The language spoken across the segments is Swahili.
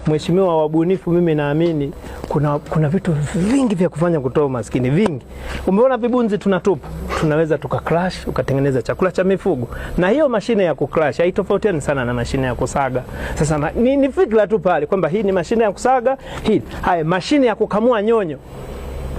Mheshimiwa, wabunifu, mimi naamini kuna vitu vingi vya kufanya kutoa maskini, vingi. Umeona vibunzi tunatupa, tunaweza tukacrush ukatengeneza chakula cha mifugo. Na hiyo mashine ya kucrush haitofautiani sana na mashine ya kusaga. Sasa ni fikra tu pale kwamba hii ni mashine ya kusaga, hii haya mashine ya kukamua nyonyo.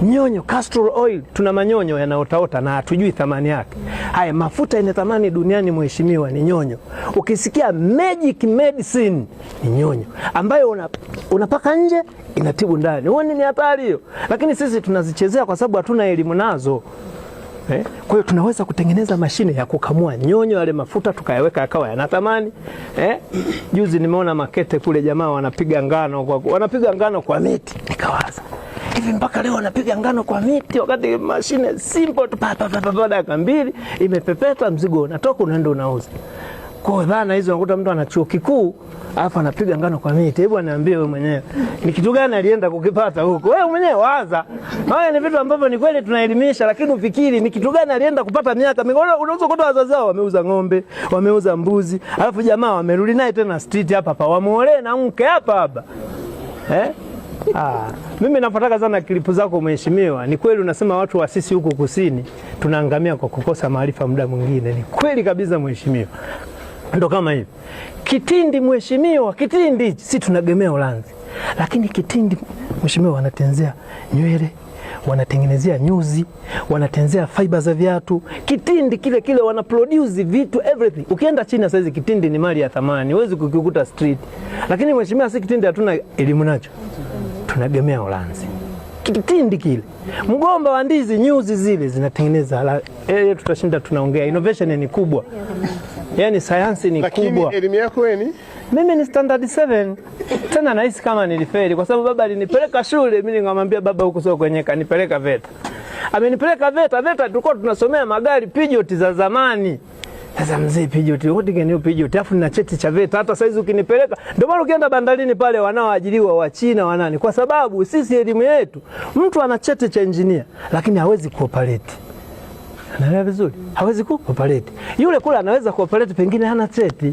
Nyonyo, castor oil, tuna manyonyo yanaotaota na hatujui thamani yake. Haya mafuta yenye thamani duniani mheshimiwa ni nyonyo. Ukisikia magic medicine ni nyonyo ambayo unapaka nje inatibu ndani. Huoni ni hatari hiyo? Lakini sisi tunazichezea kwa sababu hatuna elimu nazo. Kwa hiyo tunaweza kutengeneza mashine ya kukamua nyonyo, yale mafuta tukayaweka yakawa yana thamani. Juzi nimeona Makete kule jamaa wanapiga ngano kwa miti. Nikawaza, hivi mpaka leo wanapiga ngano kwa miti wakati mashine simple tu dakika 2 imepepeta, mzigo unatoka unaenda unauza. Kwa dhana hizo unakuta mtu ana chuo kikuu alafu anapiga ngano kwa miti. Hebu niambie wewe mwenyewe ni kitu gani alienda kukipata huko? Wewe mwenyewe waza. Haya ni vitu ambavyo ni kweli tunaelimisha, lakini ufikiri ni kitu gani alienda kupata miaka mingi. Unaweza kutoa wazazi wao wameuza ng'ombe, wameuza mbuzi, alafu jamaa wamerudi naye tena street hapa wamuolee na mke hapa. Mimi napotaka sana klipu zako mheshimiwa. Ni kweli unasema watu wa sisi huku kusini tunaangamia kwa kukosa maarifa muda mwingine. Ni kweli kabisa mheshimiwa. Ndo kama hivi. Kitindi mheshimiwa, kitindi si tunagemea Ulanzi. Lakini kitindi mheshimiwa wanatenzea nywele, wanatengenezea nyuzi, wanatenzea fiber za viatu. Kitindi kile wana produce vitu everything. Ukienda China saizi kitindi ni mali ya thamani. Huwezi kukikuta street. Lakini mheshimiwa si kitindi hatuna elimu nacho. Tunagemea Ulanzi. Kitindi kile. Mgomba wa ndizi nyuzi zile zinatengeneza. Tutashinda tunaongea. Innovation ni kubwa. Yaani sayansi ni kubwa. Lakini elimu yako wewe ni? Mimi ni standard 7. Tena nahisi kama nilifeli kwa sababu baba alinipeleka shule, mimi ningamwambia baba huko sio kwenye kanipeleka VETA. Amenipeleka VETA tulikuwa tunasomea magari Peugeot za zamani. Sasa mzee Peugeot, what can you Peugeot? Alafu nina cheti cha VETA. Hata saizi ukinipeleka, ndio maana ukienda bandarini pale wanaoajiriwa wa China wanani. Kwa sababu sisi elimu yetu, mtu ana cheti cha engineer lakini hawezi kuoperate. Anaelewa vizuri? Hawezi kuoperate. Yule kule anaweza kuoperate pengine hana cheti.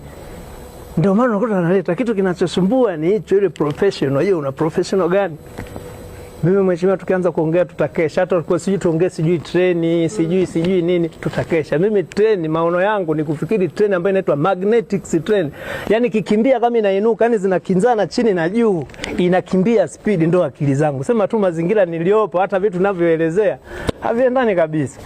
Ndio maana unakuta analeta kitu kinachosumbua ni hicho, ile professional. Hiyo una professional gani? Mimi mheshimiwa tukianza kuongea tutakesha. Hata kwa tuongee treni, sijui nini, tutakesha. Mimi treni maono yangu ni kufikiri treni ambayo inaitwa magnetic train. Yaani kikimbia kama inainuka, yani zinakinzana chini na juu, inakimbia speed, ndio akili zangu. Sema tu mazingira niliopo, hata vitu ninavyoelezea haviendani kabisa.